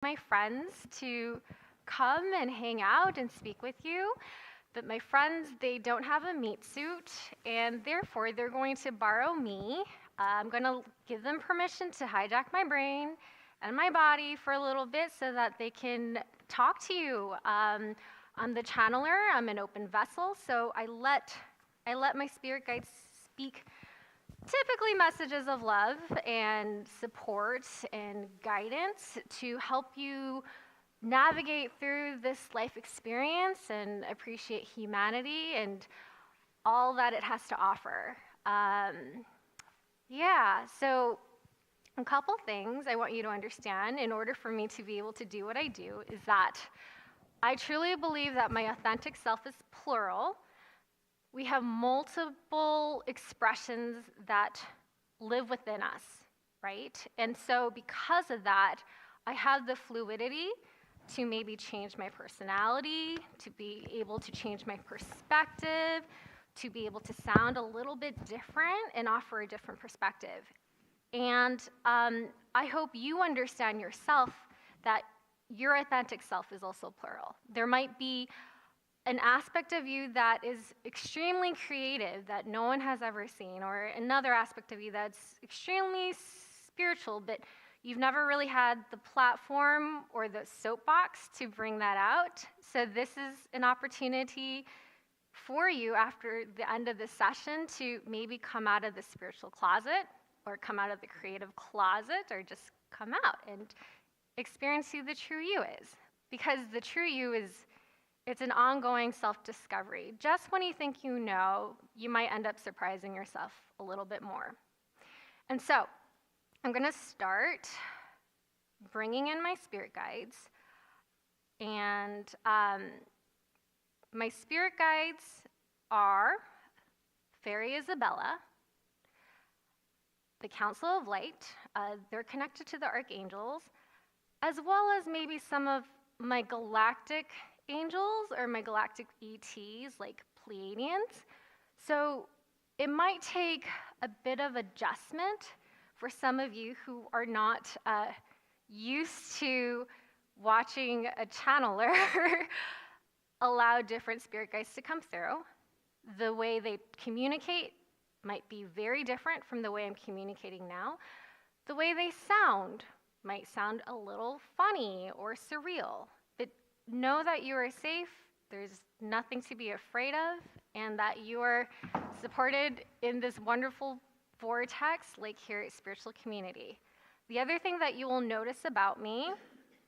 my friends to come and hang out and speak with you. But my friends, they don't have a meat suit, and therefore they're going to borrow me. I'm going to give them permission to hijack my brain and my body for a little bit so that they can talk to you. I'm the channeler, I'm an open vessel, so I let my spirit guides speak typically messages of love and support and guidance to help you navigate through this life experience and appreciate humanity and all that it has to offer. So a couple things I want you to understand in order for me to be able to do what I do is that I truly believe that my authentic self is plural. We have multiple expressions that live within us, right? And so because of that, I have the fluidity to maybe change my personality, to be able to change my perspective, to be able to sound a little bit different and offer a different perspective. And I hope you understand yourself that your authentic self is also plural. There might be an aspect of you that is extremely creative that no one has ever seen, or another aspect of you that's extremely spiritual, but you've never really had the platform or the soapbox to bring that out. So this is an opportunity for you after the end of this session to maybe come out of the spiritual closet or come out of the creative closet or just come out and experience who the true you is. Because the true you it's an ongoing self-discovery. Just when you think you know, you might end up surprising yourself a little bit more. And so, I'm going to start bringing in my spirit guides. And my spirit guides are Fairy Isabella, the Council of Light. They're connected to the archangels, as well as maybe some of my galactic angels or my galactic ETs, like Pleiadians. So it might take a bit of adjustment for some of you who are not used to watching a channeler allow different spirit guides to come through. The way they communicate might be very different from the way I'm communicating now. The way they sound might sound a little funny or surreal. Know that you are safe, there's nothing to be afraid of, and that you are supported in this wonderful vortex like here at Spiritual Community. The other thing that you will notice about me,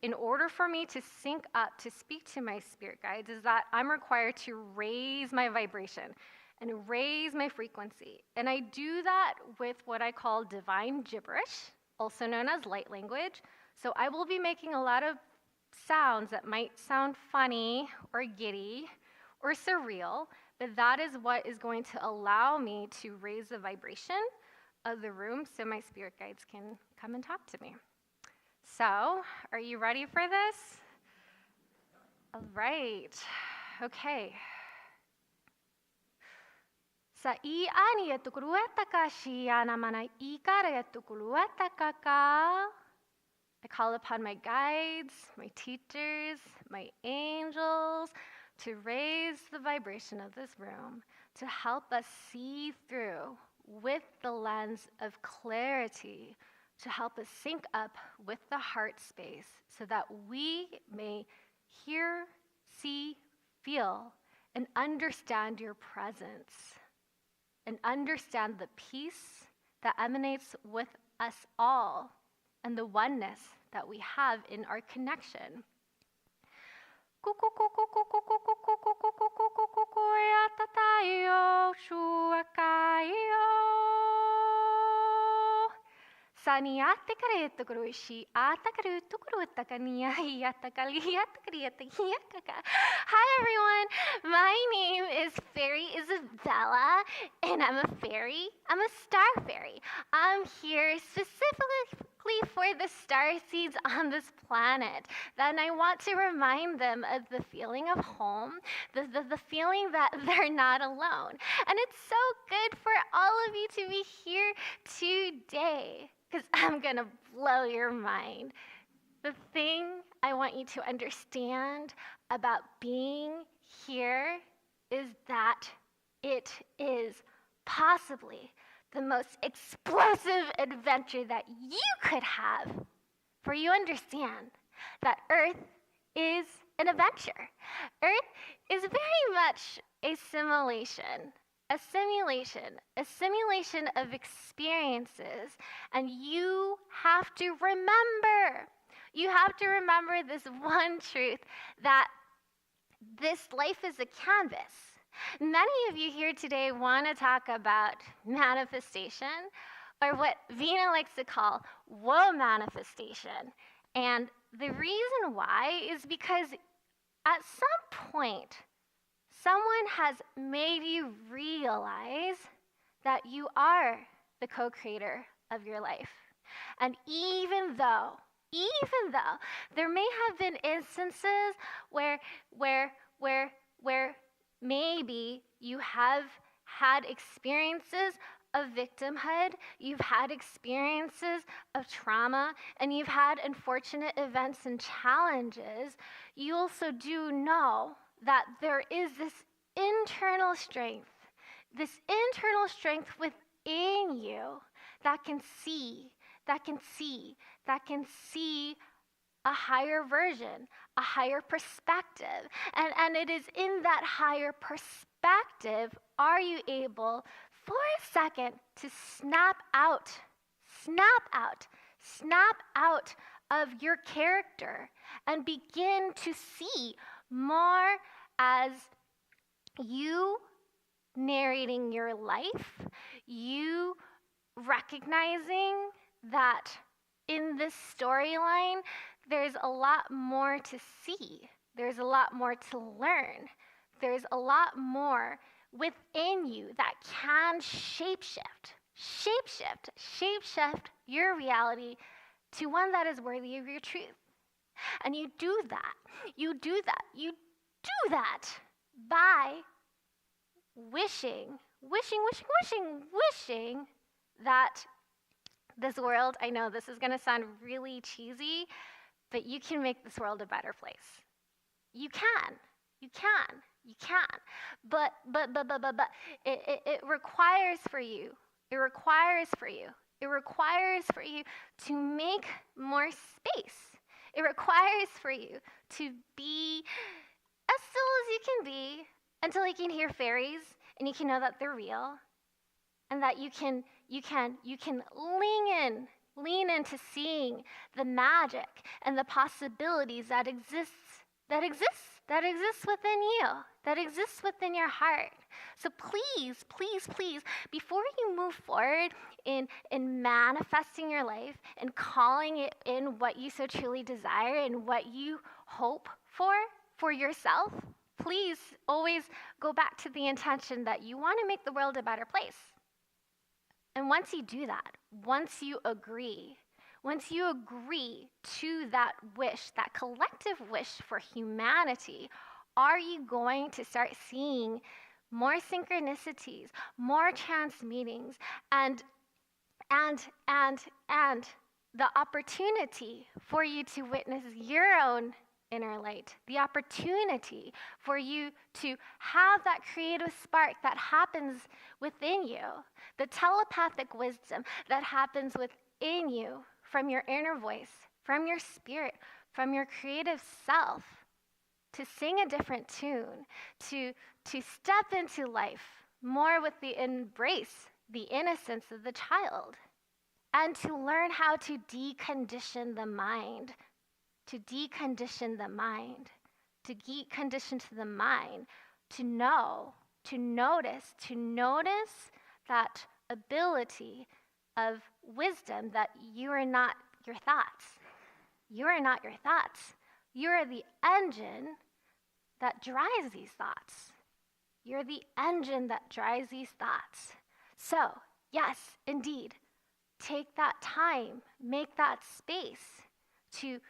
in order for me to sync up to speak to my spirit guides, is that I'm required to raise my vibration and raise my frequency. And I do that with what I call divine gibberish, also known as light language. So I will be making a lot of sounds that might sound funny or giddy or surreal, but that is what is going to allow me to raise the vibration of the room so my spirit guides can come and talk to me. So, are you ready for this? All right. Okay. Sa I tukruetaka shiana mana ikara tukruetaka ka. I call upon my guides, my teachers, my angels to raise the vibration of this room, to help us see through with the lens of clarity, to help us sync up with the heart space so that we may hear, see, feel, and understand your presence, and understand the peace that emanates with us all and the oneness that we have in our connection. Saniate kareto kruishi atakarutu krutakania yatakaliyatakriyatakiyakaka. Hi everyone, my name is Fairy Isabella, and I'm a fairy. I'm a star fairy. I'm here specifically for the star seeds on this planet. Then I want to remind them of the feeling of home, the feeling that they're not alone. And it's so good for all of you to be here today, because I'm going to blow your mind. The thing I want you to understand about being here is that it is possibly the most explosive adventure that you could have. For you understand that Earth is an adventure. Earth is very much a simulation, a simulation of experiences. And you have to remember this one truth, that this life is a canvas. Many of you here today want to talk about manifestation, or what Vina likes to call woe manifestation. And the reason why is because at some point, someone has made you realize that you are the co-creator of your life. And even though there may have been instances where maybe you have had experiences of victimhood, you've had experiences of trauma, and you've had unfortunate events and challenges, you also do know that there is this internal strength within you that can see a higher version, a higher perspective. And it is in that higher perspective, are you able for a second to snap out of your character and begin to see more as you narrating your life, you recognizing that in this storyline, there's a lot more to see. There's a lot more to learn. There's a lot more within you that can shapeshift your reality to one that is worthy of your truth. And you do that by wishing that this world, I know this is going to sound really cheesy, but you can make this world a better place. You can. But it requires for you to make more space. It requires for you to be as still as you can be until you can hear fairies and you can know that they're real, and that you can lean into seeing the magic and the possibilities that exists within you, that exists within your heart. So please, before you move forward in manifesting your life and calling it in what you so truly desire and what you hope for yourself, please always go back to the intention that you want to make the world a better place. And once you do that, once you agree to that wish, that collective wish for humanity, are you going to start seeing more synchronicities, more chance meetings, and the opportunity for you to witness your own inner light, the opportunity for you to have that creative spark that happens within you, the telepathic wisdom that happens within you from your inner voice, from your spirit, from your creative self, to sing a different tune, to step into life more with the embrace, the innocence of the child, and to learn how to decondition the mind, to know, to notice that ability of wisdom that you are not your thoughts. You are not your thoughts. You are the engine that drives these thoughts. You're the engine that drives these thoughts. So, yes, indeed, take that time, make that space to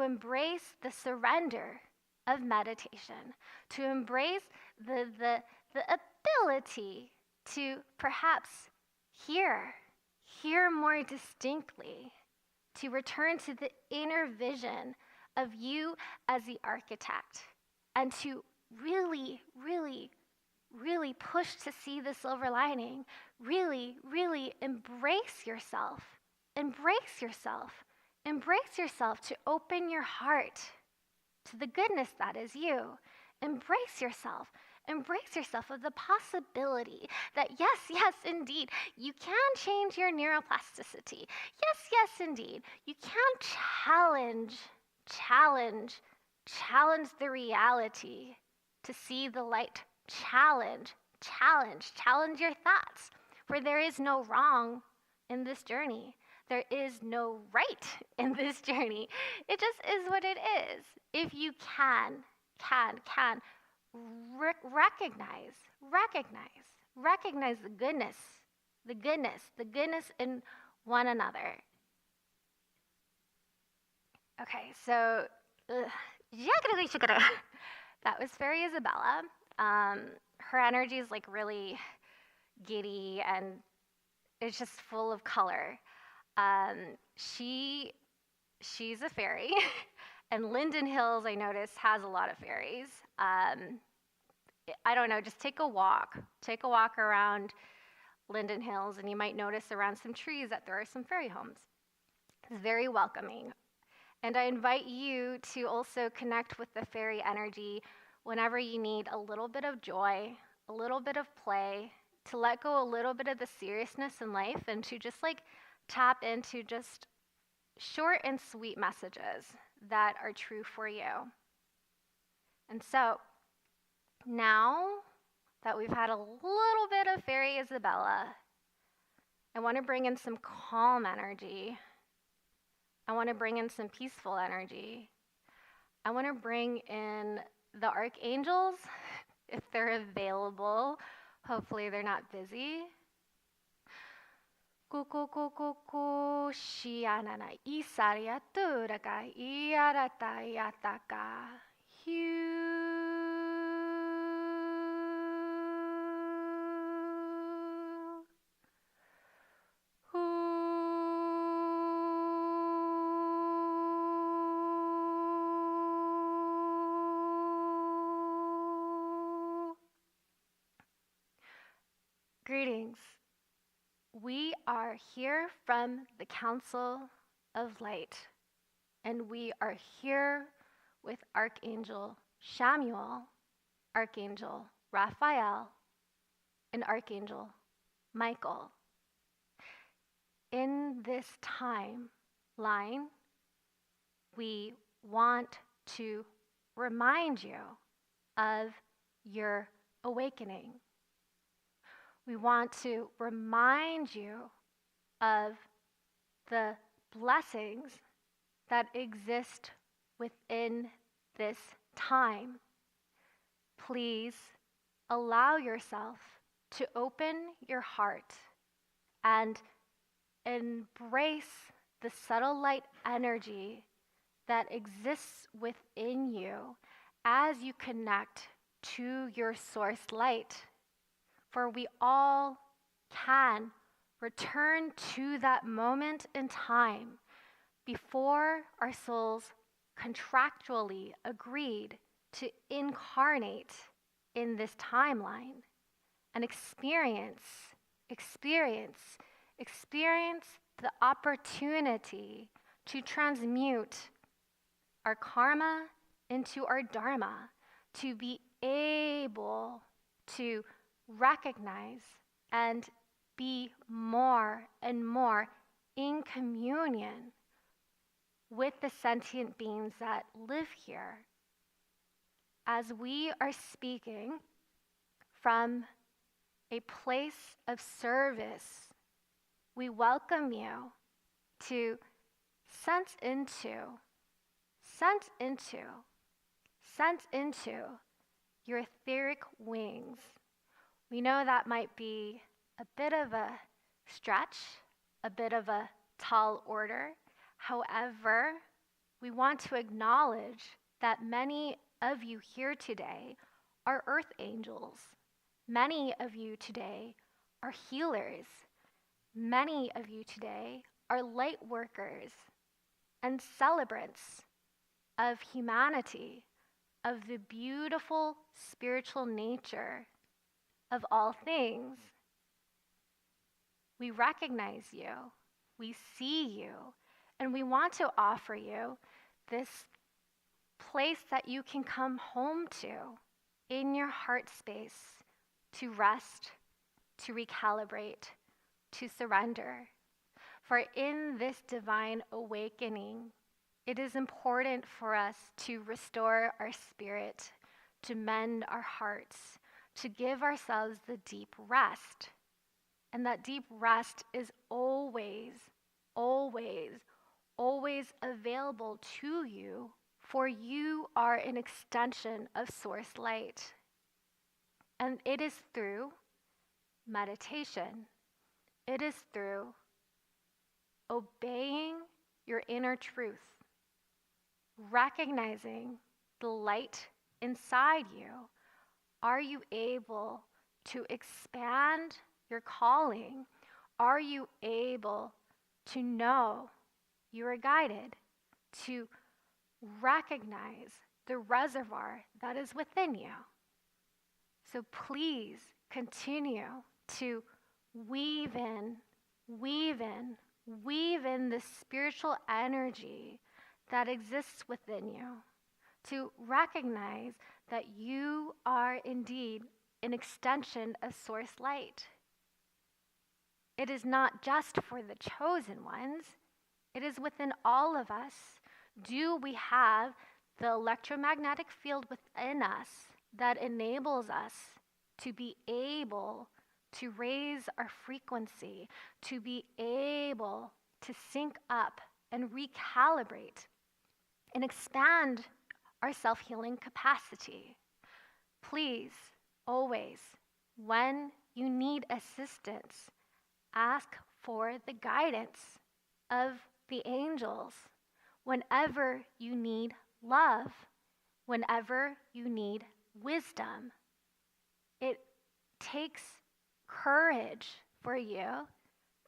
embrace the surrender of meditation, to embrace the ability to perhaps hear more distinctly, to return to the inner vision of you as the architect, and to really, really, really push to see the silver lining. Really, really embrace yourself. Embrace yourself. Embrace yourself to open your heart to the goodness that is you. Embrace yourself. Embrace yourself of the possibility that yes, yes, indeed, you can change your neuroplasticity. Yes, yes, indeed, you can challenge the reality to see the light. Challenge your thoughts. For there is no wrong in this journey. There is no right in this journey. It just is what it is. If you can recognize the goodness in one another. Okay, so that was Fairy Isabella. Her energy is like really giddy and it's just full of color. She's a fairy, and Linden Hills, I noticed, has a lot of fairies. I don't know, just take a walk around Linden Hills, and you might notice around some trees that there are some fairy homes. It's very welcoming. And I invite you to also connect with the fairy energy whenever you need a little bit of joy, a little bit of play, to let go a little bit of the seriousness in life, and to just like tap into just short and sweet messages that are true for you. And so now that we've had a little bit of Fairy Isabella, I want to bring in some calm energy. I want to bring in some peaceful energy. I want to bring in the archangels if they're available. Hopefully they're not busy. Kukukukuku shianana isariaturaka iarata yataka hu. Greetings. We are here from the Council of Light, and we are here with Archangel Shamuel, Archangel Raphael, and Archangel Michael. In this timeline, we want to remind you of your awakening. We want to remind you of the blessings that exist within this time. Please allow yourself to open your heart and embrace the subtle light energy that exists within you as you connect to your source light. For we all can return to that moment in time before our souls contractually agreed to incarnate in this timeline and experience the opportunity to transmute our karma into our dharma, to be able to recognize and be more and more in communion with the sentient beings that live here. As we are speaking from a place of service, we welcome you to sense into your etheric wings. We know that might be a bit of a stretch, a bit of a tall order. However, we want to acknowledge that many of you here today are earth angels. Many of you today are healers. Many of you today are light workers. and celebrants of humanity, of the beautiful spiritual nature of all things. We recognize you, we see you, and we want to offer you this place that you can come home to in your heart space to rest, to recalibrate, to surrender. For in this divine awakening, it is important for us to restore our spirit, to mend our hearts, to give ourselves the deep rest. And that deep rest is always, always, always available to you, for you are an extension of Source Light. And it is through meditation, it is through obeying your inner truth, recognizing the light inside you. Are you able to expand your calling? Are you able to know you are guided, to recognize the reservoir that is within you? So please continue to weave in the spiritual energy that exists within you, to recognize that you are indeed an extension of Source Light. It is not just for the chosen ones, it is within all of us. Do we have the electromagnetic field within us that enables us to be able to raise our frequency, to be able to sync up and recalibrate and expand our self-healing capacity? Please, always, when you need assistance, ask for the guidance of the angels. Whenever you need love, whenever you need wisdom, it takes courage for you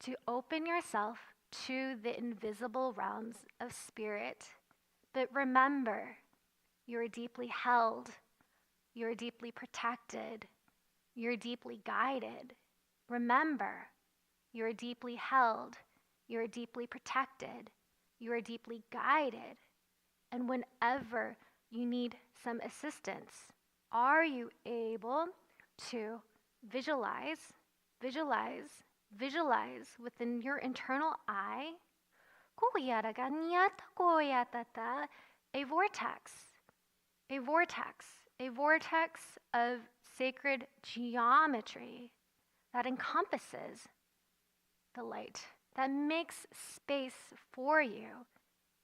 to open yourself to the invisible realms of spirit. But remember, you're deeply held, you're deeply protected, you're deeply guided. Remember, you're deeply held, you're deeply protected, you're deeply guided. And whenever you need some assistance, are you able to visualize within your internal eye a vortex of sacred geometry that encompasses the light, that makes space for you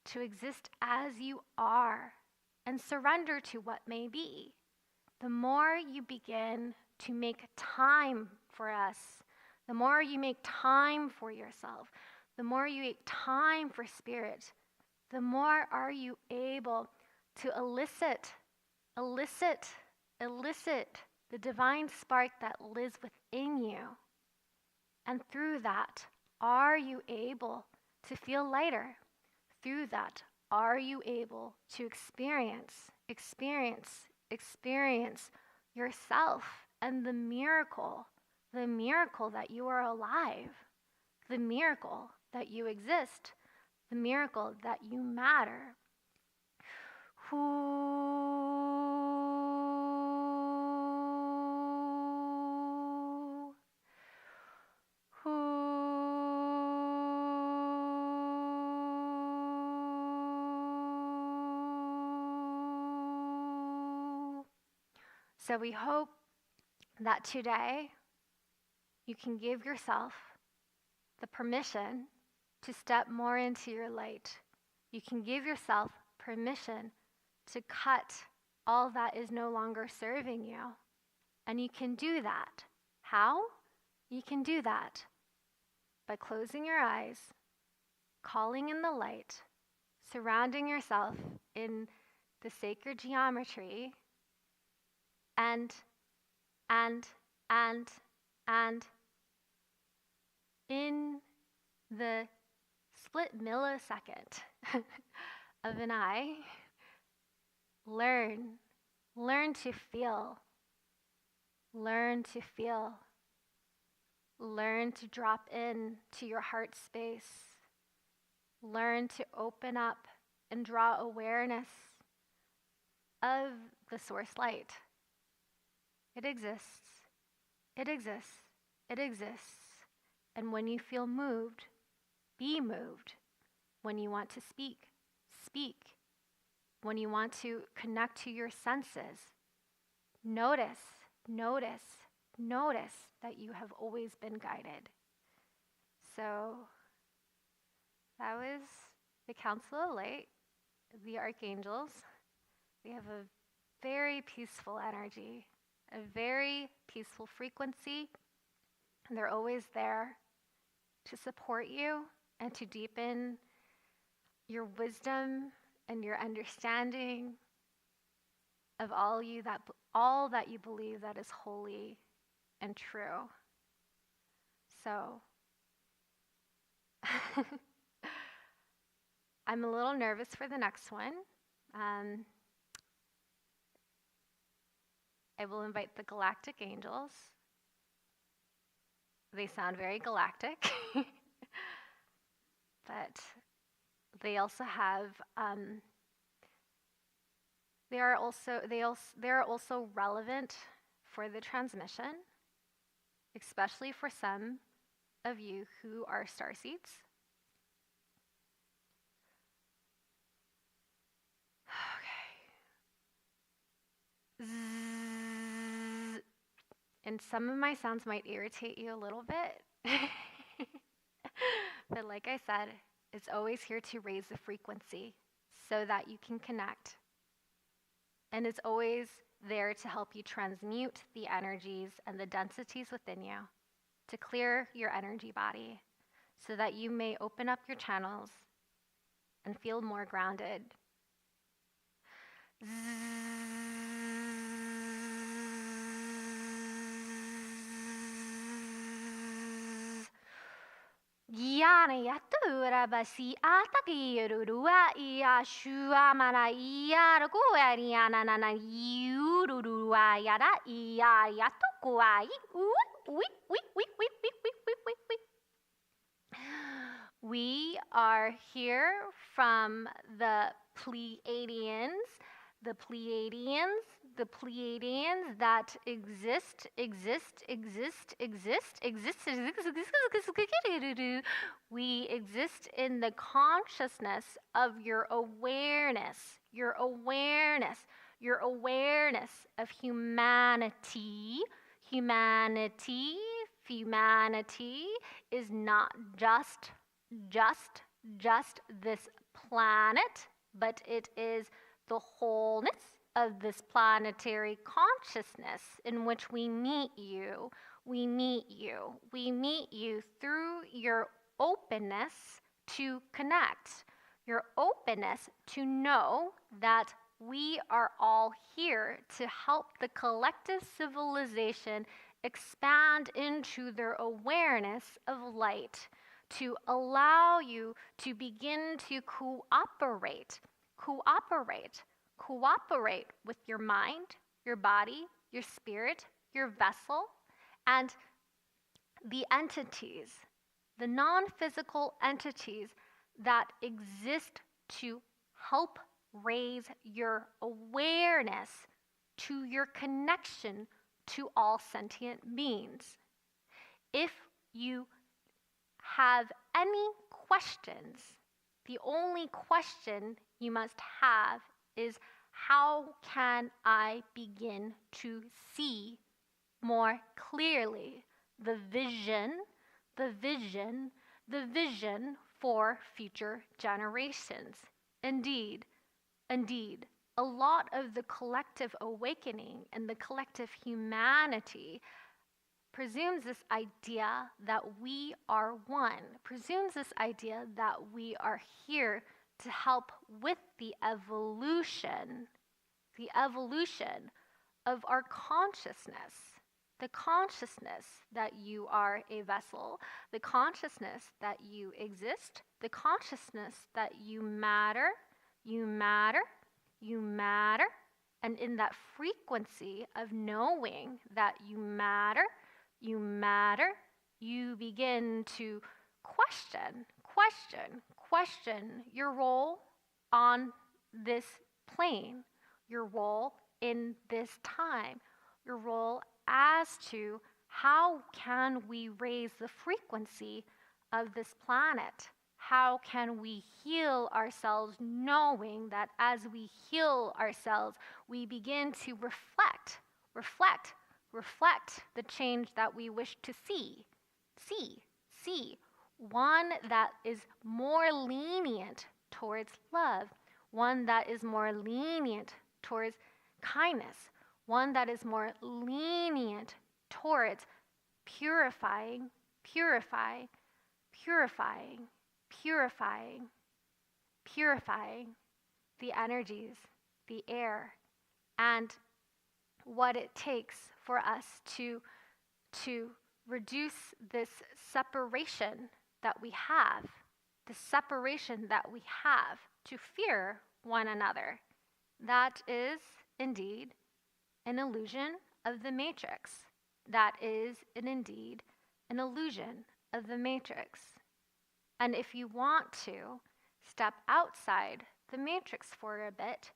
to exist as you are and surrender to what may be. The more you begin to make time for us, the more you make time for yourself, the more you make time for spirit, the more are you able to elicit the divine spark that lives within you. And through that, are you able to feel lighter? Through that, are you able to experience yourself and the miracle that you are alive, the miracle that you exist, the miracle that you matter? So we hope that today you can give yourself the permission to step more into your light. You can give yourself permission to cut all that is no longer serving you. And you can do that. How? You can do that by closing your eyes, calling in the light, surrounding yourself in the sacred geometry, and in the split millisecond of an eye, learn to feel, learn to feel, learn to drop in to your heart space, learn to open up and draw awareness of the source light. It exists, it exists, it exists. And when you feel moved, be moved. When you want to speak, speak. When you want to connect to your senses, notice, notice, notice that you have always been guided. So that was the Council of Light, the Archangels. They have a very peaceful energy, a very peaceful frequency, and they're always there to support you and to deepen your wisdom and your understanding of all that you believe that is holy and true. So I'm a little nervous for the next one. I will invite the Galactic Angels. They sound very galactic, but they also have, they are also relevant for the transmission, especially for some of you who are starseeds. Okay. Zzz. And some of my sounds might irritate you a little bit. But like I said, it's always here to raise the frequency so that you can connect. And it's always there to help you transmute the energies and the densities within you, to clear your energy body so that you may open up your channels and feel more grounded. Yana yatura basi ataki rurua ia shua mana ia ruguari anana yururua yada ia yatukuai We are here from the Pleiadians that exist. We exist in the consciousness of your awareness of humanity. Humanity is not just this planet, but it is the wholeness of this planetary consciousness in which we meet you. We meet you through your openness to connect, your openness to know that we are all here to help the collective civilization expand into their awareness of light, to allow you to begin to cooperate with your mind, your body, your spirit, your vessel, and the entities, the non-physical entities that exist to help raise your awareness to your connection to all sentient beings. If you have any questions, the only question you must have is, how can I begin to see more clearly the vision for future generations? Indeed, a lot of the collective awakening and the collective humanity presumes this idea that we are one, presumes this idea that we are here to help with the evolution of our consciousness, the consciousness that you are a vessel, the consciousness that you exist, the consciousness that you matter, you matter, you matter. And in that frequency of knowing that you matter, you begin to question your role on this plane, your role in this time, your role as to how can we raise the frequency of this planet? How can we heal ourselves, knowing that as we heal ourselves, we begin to reflect the change that we wish to see. One that is more lenient towards love, one that is more lenient towards kindness, one that is more lenient towards purifying, the energies, the air, and what it takes for us to reduce this separation that we have, to fear one another. That is indeed an illusion of the matrix. That is indeed an illusion of the matrix. And if you want to step outside the matrix for a bit,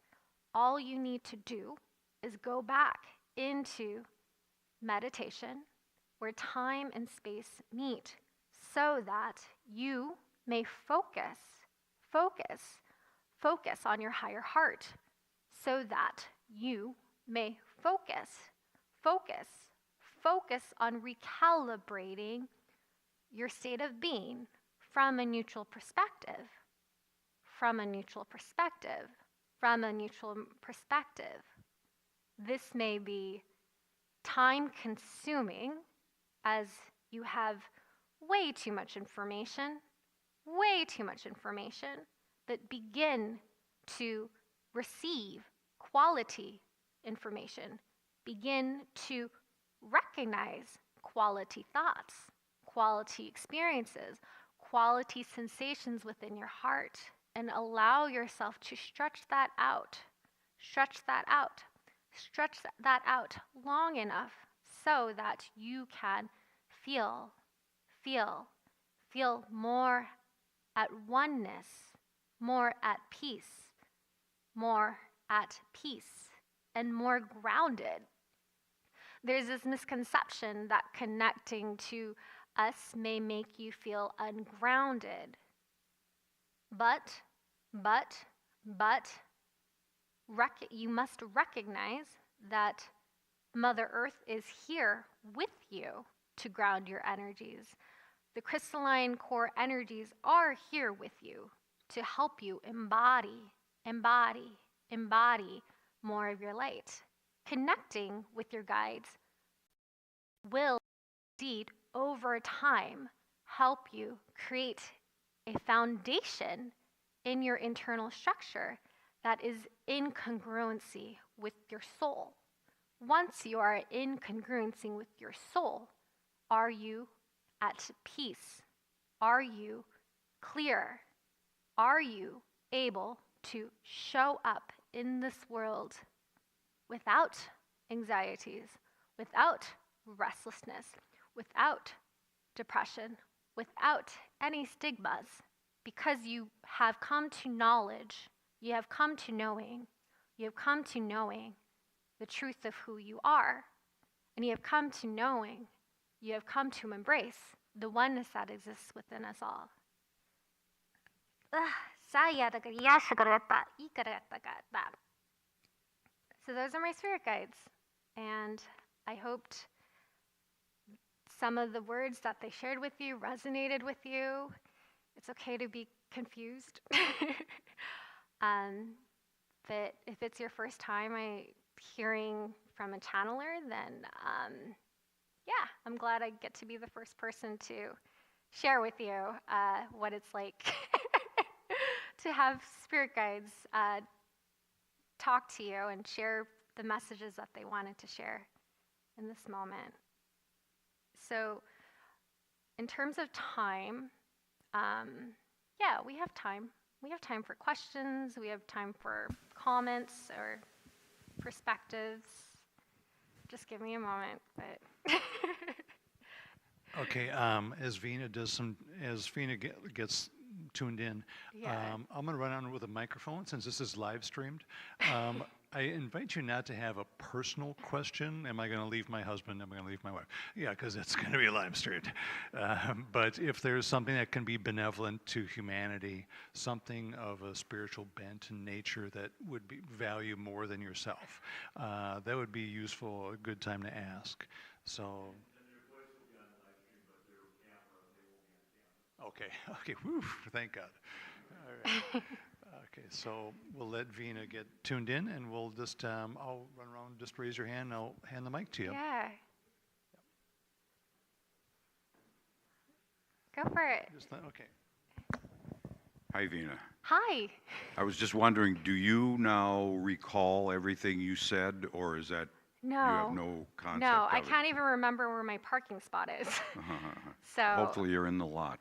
all you need to do is go back into meditation where time and space meet so that you may focus on your higher heart, so that you may focus on recalibrating your state of being from a neutral perspective. This may be time consuming as you have way too much information, but begin to receive quality information. Begin to recognize quality thoughts, quality experiences, quality sensations within your heart, and allow yourself to stretch that out long enough so that you can feel more at oneness, more at peace, and more grounded. There's this misconception that connecting to us may make you feel ungrounded. But you must recognize that Mother Earth is here with you to ground your energies. The crystalline core energies are here with you to help you embody more of your light. Connecting with your guides will indeed over time help you create a foundation in your internal structure that is in congruency with your soul. Once you are in congruency with your soul, are you at peace? Are you clear? Are you able to show up in this world without anxieties, without restlessness, without depression, without any stigmas? Because you have come to knowledge, you have come to knowing the truth of who you are. And you have come to embrace the oneness that exists within us all. So those are my spirit guides. And I hoped some of the words that they shared with you resonated with you. It's okay to be confused. But if it's your first time hearing from a channeler, then I'm glad I get to be the first person to share with you what it's like to have spirit guides talk to you and share the messages that they wanted to share in this moment. So, in terms of time, yeah, we have time. We have time for questions, we have time for comments or perspectives. Just give me a moment, but Okay, as Vina gets tuned in, yeah. I'm going to run on with a microphone since this is live streamed. I invite you not to have a personal question. Am I going to leave my husband? Am I going to leave my wife? Yeah, because it's going to be live streamed. But if there's something that can be benevolent to humanity, something of a spiritual bent and nature that would be value more than yourself, that would be useful, a good time to ask. So. Okay, okay, whew, thank God. All right. Okay, so we'll let Vina get tuned in and we'll just, I'll run around, just raise your hand and I'll hand the mic to you. Yeah. Go for it. Okay. Hi, Vina. Hi. I was just wondering, do you now recall everything you said, or is that you have no concept No, I of it? can't even remember where my parking spot is. So Hopefully you're in the lot.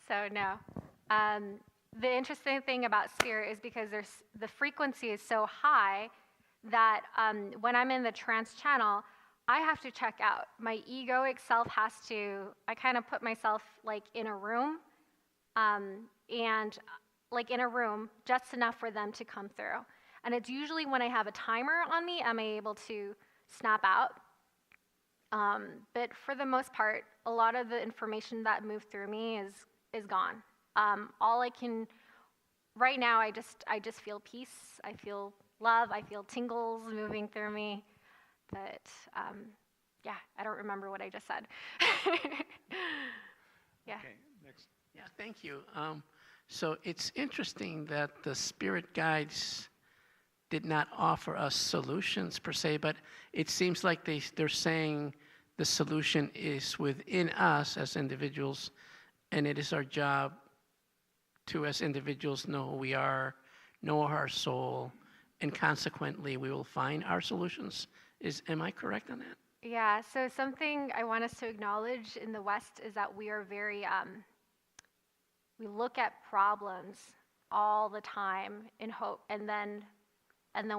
so no. The interesting thing about spirit is because the frequency is so high that when I'm in the trance channel, I have to check out. My egoic self has to. I kind of put myself like in a room, and like in a room, just enough for them to come through. And it's usually when I have a timer on me, am I able to snap out? But for the most part, a lot of the information that moved through me is gone. All I can right now, I just feel peace. I feel love. I feel tingles moving through me. But yeah, I don't remember what I just said. Yeah. Okay, next. Yeah, thank you. So it's interesting that the spirit guides did not offer us solutions per se, but it seems like they're saying the solution is within us as individuals, and it is our job to, as individuals, know who we are, know our soul, and consequently, we will find our solutions. Am I correct on that? Yeah, so something I want us to acknowledge in the West is that we are very, we look at problems all the time in hope, and then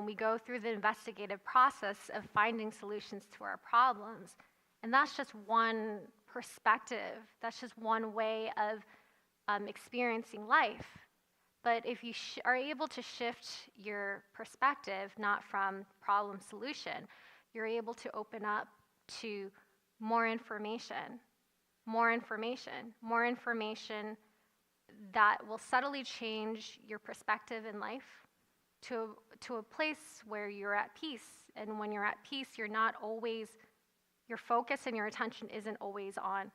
we go through the investigative process of finding solutions to our problems. And that's just one perspective, that's just one way of experiencing life. But if you are able to shift your perspective, not from problem solution, you're able to open up to more information, more information, more information that will subtly change your perspective in life to a place where you're at peace. And when you're at peace, you're not always, your focus and your attention isn't always on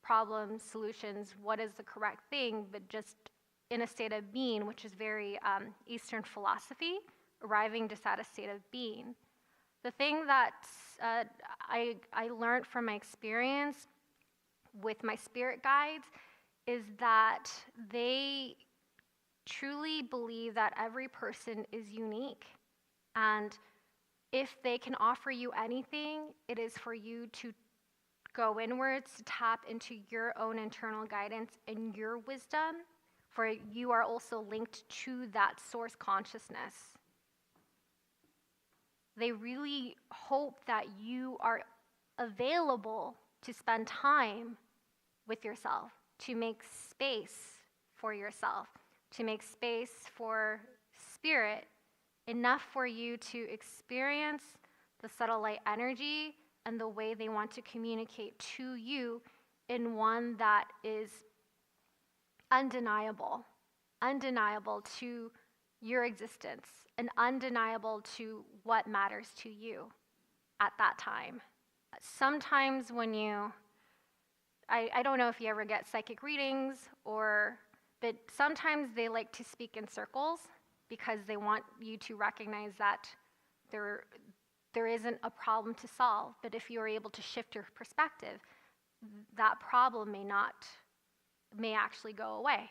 problems, solutions, what is the correct thing, but just in a state of being, which is very Eastern philosophy, arriving just at a state of being. The thing that I learned from my experience with my spirit guides is that they truly believe that every person is unique. And if they can offer you anything, it is for you to go inwards, to tap into your own internal guidance and your wisdom, for you are also linked to that source consciousness. They really hope that you are available to spend time with yourself, to make space for yourself, to make space for spirit, enough for you to experience the subtle light energy and the way they want to communicate to you in one that is undeniable to your existence and undeniable to what matters to you at that time. Sometimes when I don't know if you ever get psychic readings but sometimes they like to speak in circles because they want you to recognize that there isn't a problem to solve. But if you're able to shift your perspective, that problem may actually go away.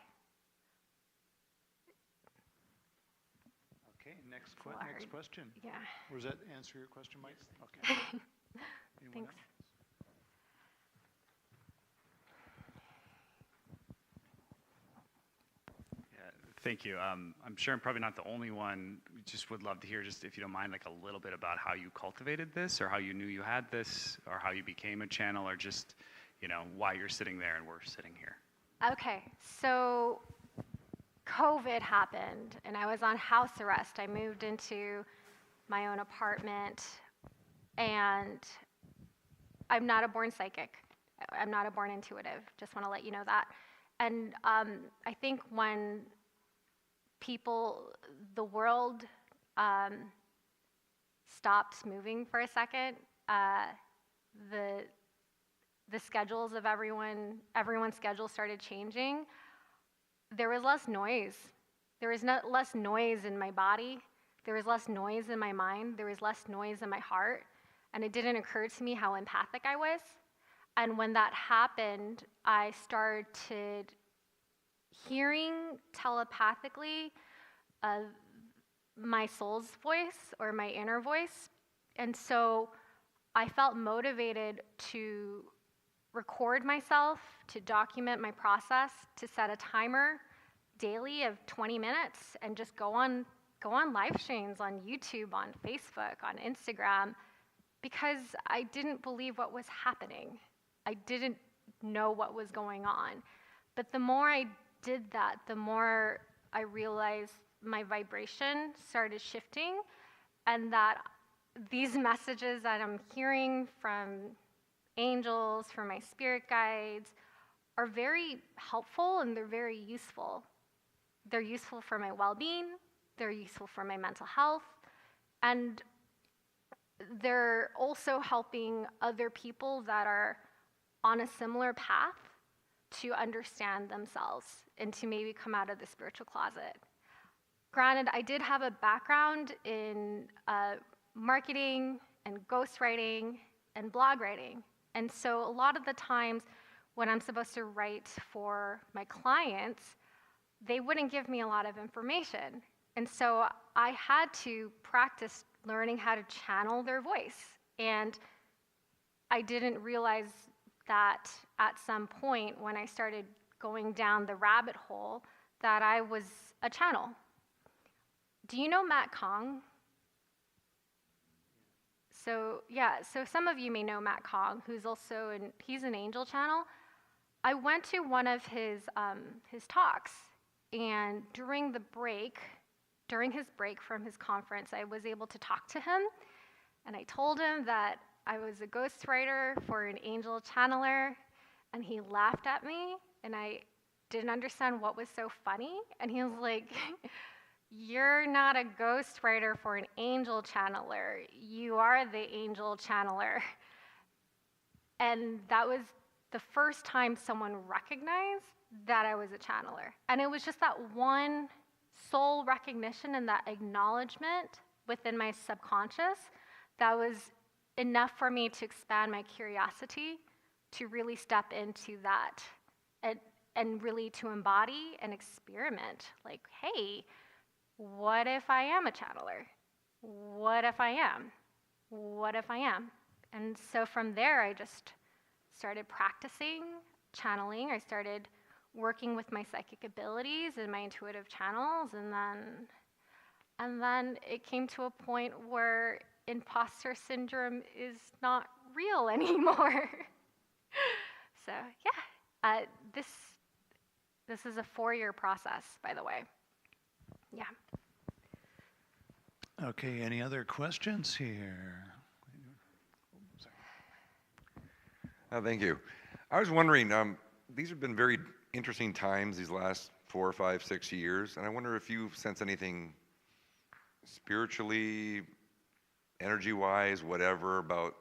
Okay, next question. Yeah. Or does that answer your question, Mike? Okay. Thanks. Thank you. I'm sure I'm probably not the only one. Just would love to hear, just if you don't mind, like a little bit about how you cultivated this, or how you knew you had this, or how you became a channel, or just, why you're sitting there and we're sitting here. Okay, so COVID happened and I was on house arrest. I moved into my own apartment, and I'm not a born psychic. I'm not a born intuitive. Just want to let you know that. And I think when the world stopped moving for a second, the schedules of everyone's schedule started changing. There was less noise. There was less noise in my body. There was less noise in my mind. There was less noise in my heart. And it didn't occur to me how empathic I was. And when that happened, I started hearing telepathically my soul's voice or my inner voice. And so I felt motivated to record myself, to document my process, to set a timer daily of 20 minutes and just go on live streams on YouTube, on Facebook, on Instagram, because I didn't believe what was happening. I didn't know what was going on. But the more I did that, the more I realized my vibration started shifting, and that these messages that I'm hearing from angels, from my spirit guides, are very helpful and they're very useful. They're useful for my well-being, they're useful for my mental health, and they're also helping other people that are on a similar path to understand themselves and to maybe come out of the spiritual closet. Granted, I did have a background in marketing and ghostwriting and blog writing. And so a lot of the times when I'm supposed to write for my clients, they wouldn't give me a lot of information. And so I had to practice learning how to channel their voice. And I didn't realize that at some point when I started going down the rabbit hole that I was a channel. Do you know Matt Kong? So some of you may know Matt Kong, who's also he's an angel channel. I went to one of his talks, and during his break from his conference, I was able to talk to him, and I told him that I was a ghostwriter for an angel channeler, and he laughed at me, and I didn't understand what was so funny, and he was like, "You're not a ghostwriter for an angel channeler. You are the angel channeler." And that was the first time someone recognized that I was a channeler. And it was just that one soul recognition and that acknowledgement within my subconscious that was enough for me to expand my curiosity, to really step into that and really to embody and experiment. Like, hey, what if I am a channeler? What if I am? What if I am? And so from there, I just started practicing channeling. I started working with my psychic abilities and my intuitive channels, and then it came to a point where imposter syndrome is not real anymore. So yeah, this is a 4-year process, by the way. Yeah. Okay, any other questions here? Thank you. I was wondering, these have been very interesting times these last 4, 5, 6 years, and I wonder if you sense anything spiritually, energy-wise, whatever, about,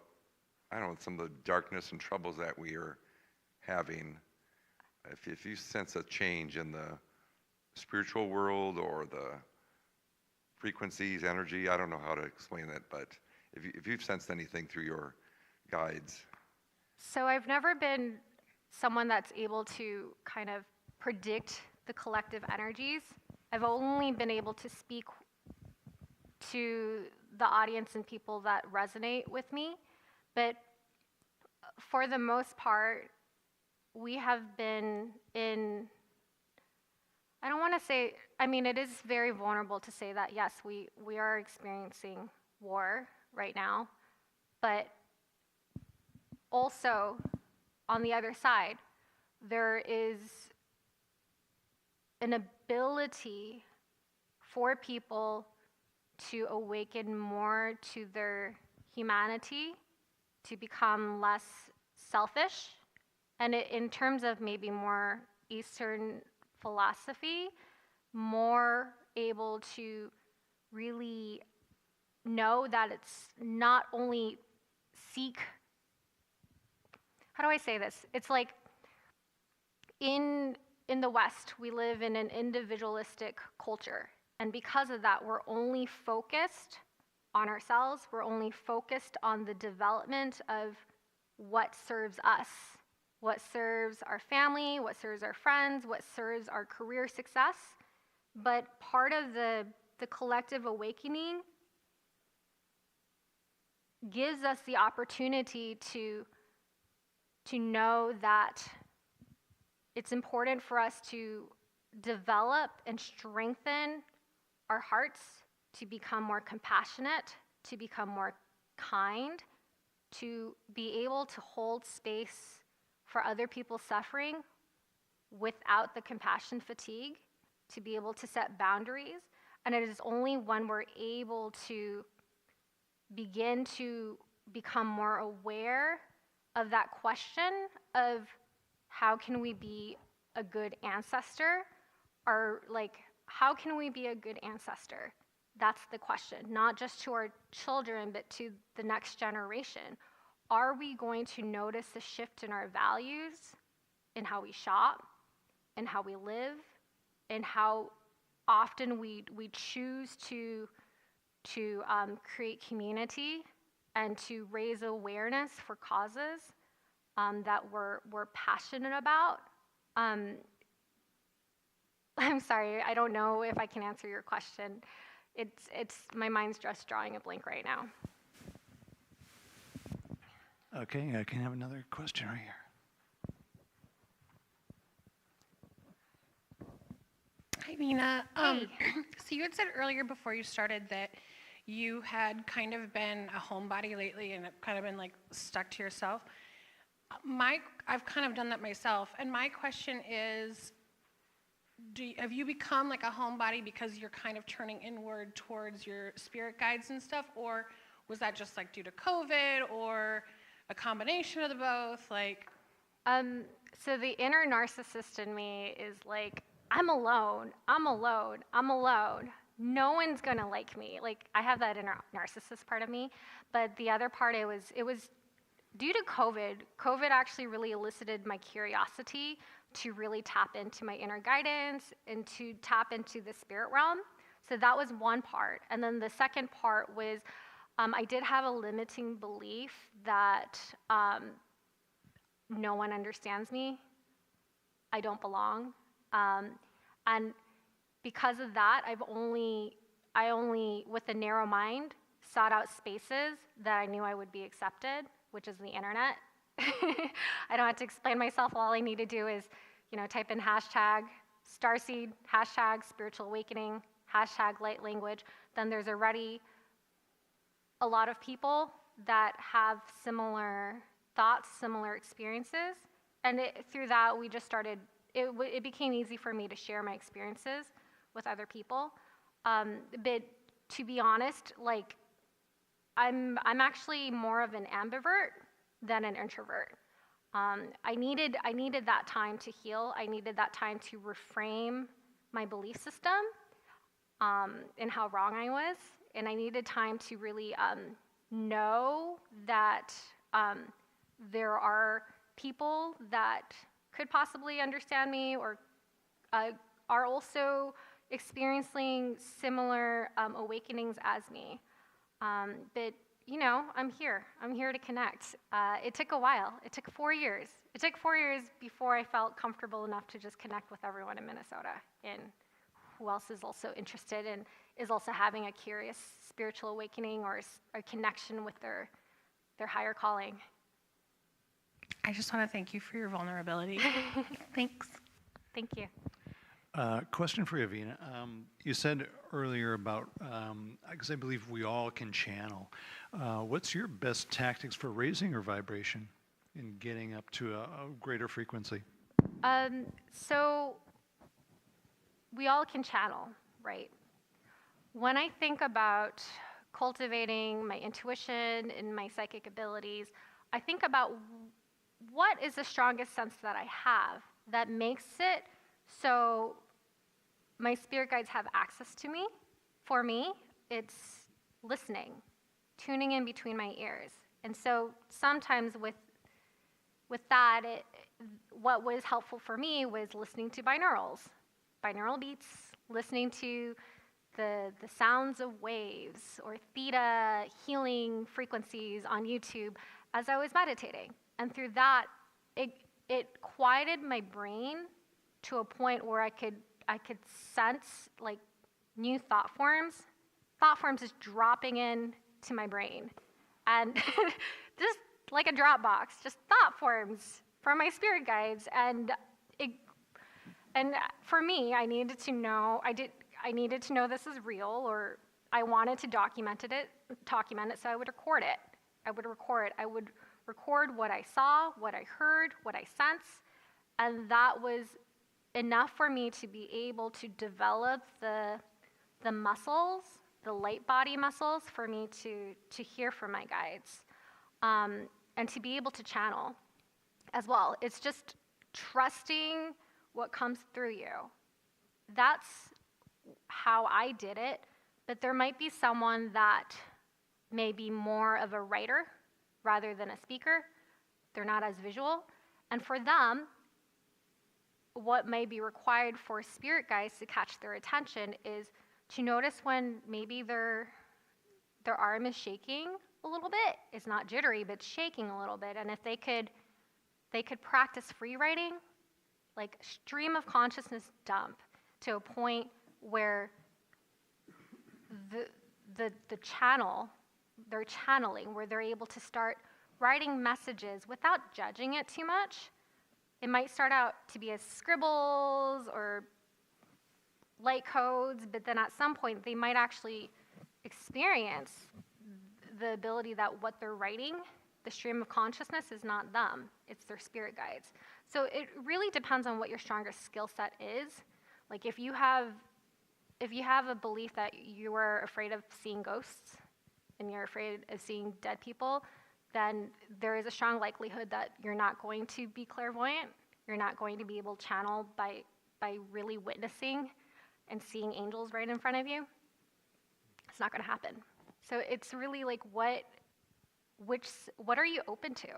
I don't know, some of the darkness and troubles that we are having. If you sense a change in the spiritual world or the frequencies, energy, I don't know how to explain it, but if you've sensed anything through your guides. So I've never been someone that's able to kind of predict the collective energies. I've only been able to speak to the audience and people that resonate with me. But for the most part, we have been in, I don't want to say, I mean, it is very vulnerable to say that, yes, we are experiencing war right now, but also, on the other side, there is an ability for people to awaken more to their humanity, to become less selfish, and in terms of maybe more Eastern philosophy, more able to really know that it's not only seek, how do I say this? It's like in the West, we live in an individualistic culture. And because of that, we're only focused on ourselves. We're only focused on the development of what serves us, what serves our family, what serves our friends, what serves our career success. But part of the collective awakening gives us the opportunity to know that it's important for us to develop and strengthen our hearts, to become more compassionate, to become more kind, to be able to hold space for other people's suffering without the compassion fatigue, to be able to set boundaries. And it is only when we're able to begin to become more aware of that question of how can we be a good ancestor, or like, how can we be a good ancestor? That's the question, not just to our children, but to the next generation. Are we going to notice a shift in our values, in how we shop, in how we live, in how often we choose to create community and to raise awareness for causes that we're passionate about? I'm sorry, I don't know if I can answer your question. It's my mind's just drawing a blank right now. Okay, I can have another question right here. Hi, Vina. Hey. So you had said earlier before you started that you had kind of been a homebody lately and have kind of been like stuck to yourself. I've kind of done that myself, and my question is, have you become like a homebody because you're kind of turning inward towards your spirit guides and stuff, or was that just like due to COVID, or a combination of the both? Like, So the inner narcissist in me is like, I'm alone, I'm alone, I'm alone. No one's gonna like me. Like, I have that inner narcissist part of me, but the other part, it was due to COVID. COVID actually really elicited my curiosity to really tap into my inner guidance and to tap into the spirit realm. So that was one part. And then the second part was I did have a limiting belief that no one understands me. I don't belong. And because of that, I only, with a narrow mind, sought out spaces that I knew I would be accepted, which is the internet. I don't have to explain myself. All I need to do is, type in hashtag starseed, hashtag spiritual awakening, hashtag light language. Then there's already a lot of people that have similar thoughts, similar experiences. And through that, we just started, it became easy for me to share my experiences with other people. But to be honest, like, I'm actually more of an ambivert than an introvert. I needed that time to heal. I needed that time to reframe my belief system and how wrong I was. And I needed time to really know that there are people that could possibly understand me or are also experiencing similar awakenings as me. But I'm here. I'm here to connect. It took a while. It took 4 years. It took 4 years before I felt comfortable enough to just connect with everyone in Minnesota and who else is also interested and is also having a curious spiritual awakening or a connection with their higher calling. I just want to thank you for your vulnerability. Thanks. Thank you. Question for you, Vina. You said earlier about, because I believe we all can channel. What's your best tactics for raising your vibration and getting up to a greater frequency? So we all can channel, right? When I think about cultivating my intuition and my psychic abilities, I think about what is the strongest sense that I have that makes it so my spirit guides have access to me. For me, it's listening, tuning in between my ears. And so sometimes with that, what was helpful for me was listening to binaural beats, listening to the sounds of waves or theta healing frequencies on YouTube as I was meditating. And through that, it quieted my brain to a point where I could sense like new thought forms just dropping in to my brain. And just like a Dropbox, just thought forms from my spirit guides. And for me, I needed to know this is real, or I wanted to document it, so I would record it. I would record what I saw, what I heard, what I sensed, and that was enough for me to be able to develop the muscles, the light body muscles, for me to hear from my guides, and to be able to channel as well. It's just trusting what comes through you. That's how I did it, but there might be someone that may be more of a writer rather than a speaker. They're not as visual. And for them, what may be required for spirit guides to catch their attention is to notice when maybe their arm is shaking a little bit. It's not jittery, but shaking a little bit. And if they could practice free writing, like stream of consciousness dump to a point where the channel, they're channeling, where they're able to start writing messages without judging it too much. It might start out to be as scribbles or light codes, but then at some point they might actually experience the ability that what they're writing, the stream of consciousness, is not them, it's their spirit guides. So it really depends on what your strongest skill set is. Like if you have a belief that you are afraid of seeing ghosts and you're afraid of seeing dead people, then there is a strong likelihood that you're not going to be clairvoyant. You're not going to be able to channel by really witnessing and seeing angels right in front of you. It's not going to happen. So it's really like what are you open to?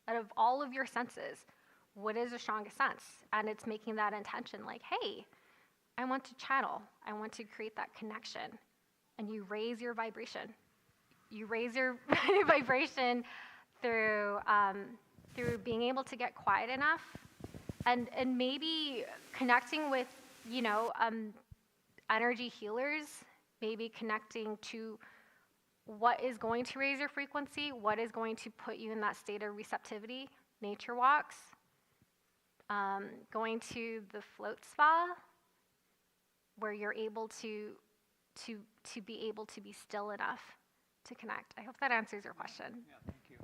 Out of all of your senses, what is the strongest sense? And it's making that intention like, hey, I want to channel. I want to create that connection. And you raise your vibration. You raise your vibration through being able to get quiet enough and maybe connecting with, energy healers, maybe connecting to what is going to raise your frequency, what is going to put you in that state of receptivity, nature walks, going to the float spa, where you're able to be able to be still enough to connect. I hope that answers your question. Yeah, thank you.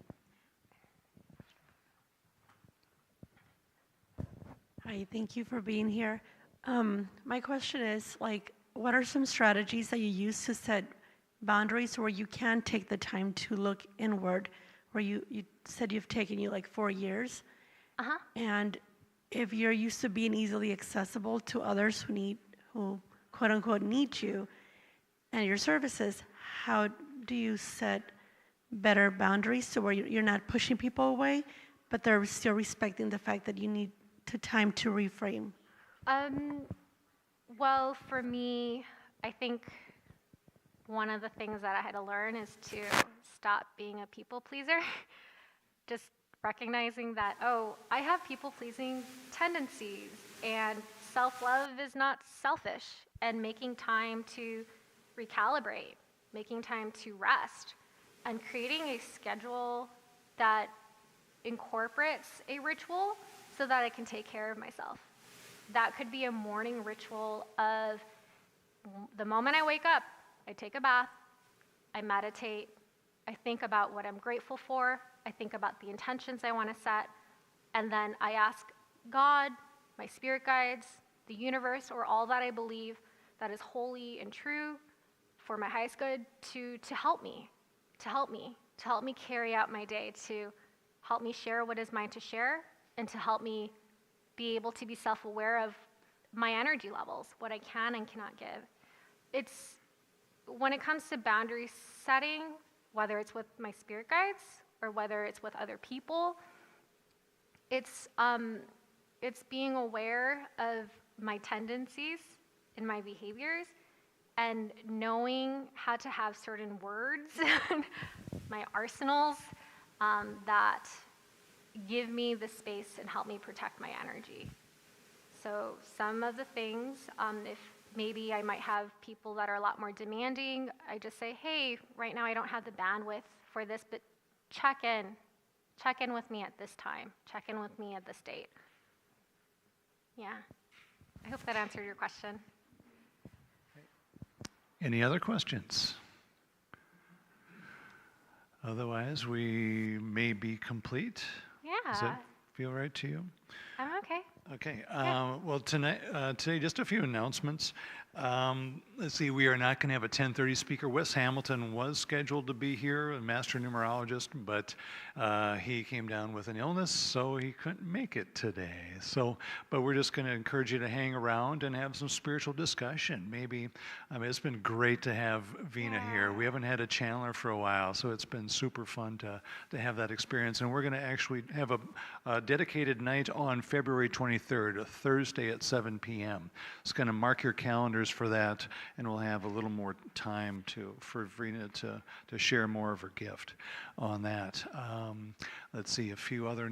Hi, thank you for being here. My question is, what are some strategies that you use to set boundaries where you can take the time to look inward, where you said you've taken you 4 years? Uh-huh. And if you're used to being easily accessible to others who quote unquote need you and your services, how do you set better boundaries so where you're not pushing people away, but they're still respecting the fact that you need time to reframe? Well, for me, I think one of the things that I had to learn is to stop being a people pleaser. Just recognizing that, I have people-pleasing tendencies, and self-love is not selfish, and making time to recalibrate, making time to rest, and creating a schedule that incorporates a ritual so that I can take care of myself. That could be a morning ritual of the moment I wake up, I take a bath, I meditate, I think about what I'm grateful for, I think about the intentions I want to set, and then I ask God, my spirit guides, the universe, or all that I believe that is holy and true for my highest good to help me, to help me carry out my day, to help me share what is mine to share, and to help me be able to be self-aware of my energy levels, what I can and cannot give. It's, when it comes to boundary setting, whether it's with my spirit guides or whether it's with other people, it's being aware of my tendencies and my behaviors and knowing how to have certain words, my arsenals, that give me the space and help me protect my energy. So some of the things, if maybe I might have people that are a lot more demanding, I just say, hey, right now I don't have the bandwidth for this, but check in with me at this time, check in with me at this date. Yeah, I hope that answered your question. Any other questions? Otherwise, we may be complete. Yeah. Does that feel right to you? I'm okay. Okay. Well, today, just a few announcements. Let's see, we are not going to have a 10:30 speaker. Wes Hamilton was scheduled to be here, a master numerologist, but he came down with an illness, so he couldn't make it today. But we're just going to encourage you to hang around and have some spiritual discussion. Maybe, it's been great to have Vina here. We haven't had a channeler for a while, so it's been super fun to have that experience. And we're going to actually have a dedicated night on February 23rd, a Thursday at 7 p.m. It's going to mark your calendars for that, and we'll have a little more time for Vina to share more of her gift on that. Let's see, a few other